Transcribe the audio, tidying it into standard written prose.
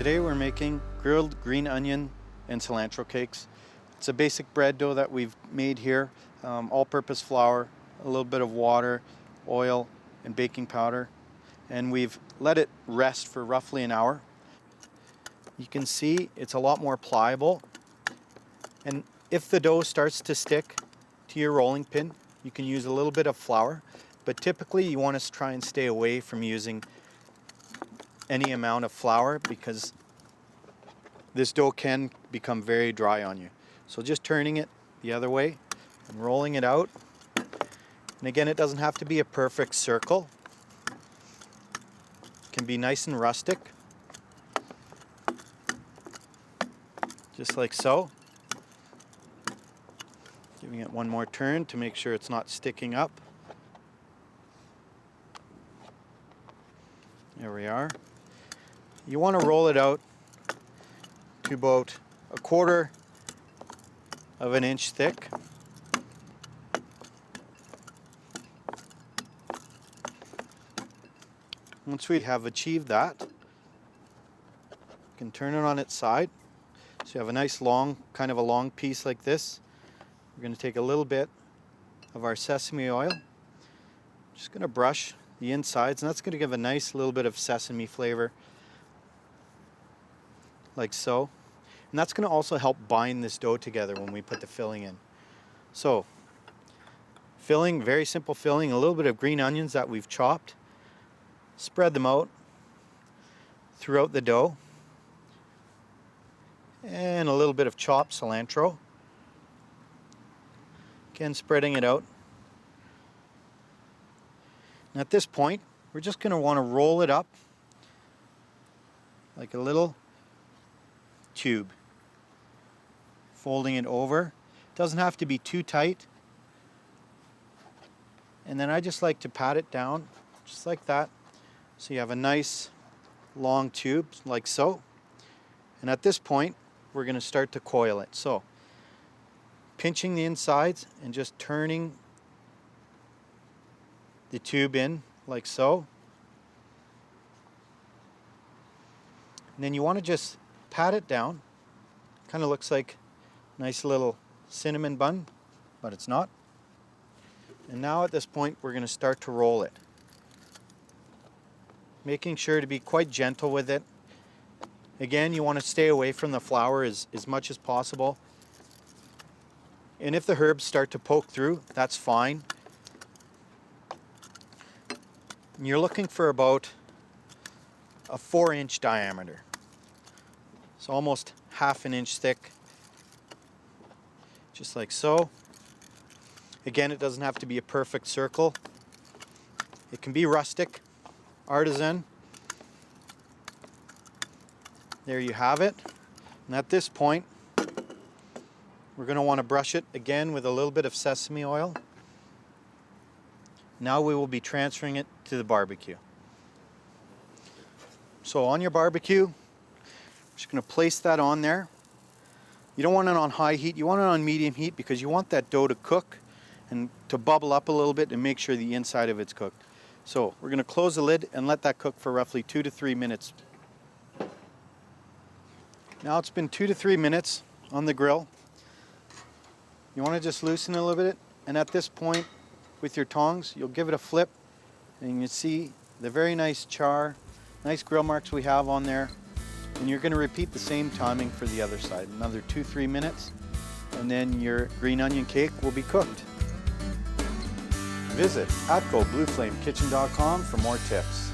Today we're making grilled green onion and cilantro cakes. It's a basic bread dough that we've made here, all-purpose flour, a little bit of water, oil, and baking powder. And we've let it rest for roughly an hour. You can see it's a lot more pliable. And if the dough starts to stick to your rolling pin, you can use a little bit of flour. But typically you want to try and stay away from using any amount of flour because this dough can become very dry on you. So just turning it the other way and rolling it out. And again, it doesn't have to be a perfect circle. It can be nice and rustic. Just like so. Giving it one more turn to make sure it's not sticking up. There we are. You want to roll it out to about 1/4 of an inch thick. Once we have achieved that, you can turn it on its side. So you have a nice long, kind of a long piece like this. We're going to take a little bit of our sesame oil. Just going to brush the insides, and that's going to give a nice little bit of sesame flavor. Like so. And that's going to also help bind this dough together when we put the filling in. So, filling, very simple filling, a little bit of green onions that we've chopped. Spread them out throughout the dough. And a little bit of chopped cilantro. Again, spreading it out. And at this point, we're just going to want to roll it up like a little tube. Folding it over. It doesn't have to be too tight. And then I just like to pat it down, just like that. So you have a nice long tube, like so. And at this point, we're going to start to coil it. So, pinching the insides and just turning the tube in, like so. And then you want to just pat it down. Kind of looks like a nice little cinnamon bun, but it's not. And now at this point, we're going to start to roll it. Making sure to be quite gentle with it. Again, you want to stay away from the flour as much as possible. And if the herbs start to poke through, that's fine. And you're looking for about a 4-inch diameter. So almost 1/2 inch thick. Just like so. Again, it doesn't have to be a perfect circle. It can be rustic, artisan. There you have it. And at this point, we're going to want to brush it again with a little bit of sesame oil. Now we will be transferring it to the barbecue. So on your barbecue, I'm just going to place that on there. You don't want it on high heat, you want it on medium heat because you want that dough to cook and to bubble up a little bit and make sure the inside of it's cooked. So we're going to close the lid and let that cook for roughly 2 to 3 minutes. Now it's been 2 to 3 minutes on the grill. You want to just loosen it a little bit, and at this point with your tongs you'll give it a flip and you can see the very nice char, nice grill marks we have on there. And you're going to repeat the same timing for the other side, another 2-3 minutes, and then your green onion cake will be cooked. Visit atcoblueflamekitchen.com for more tips.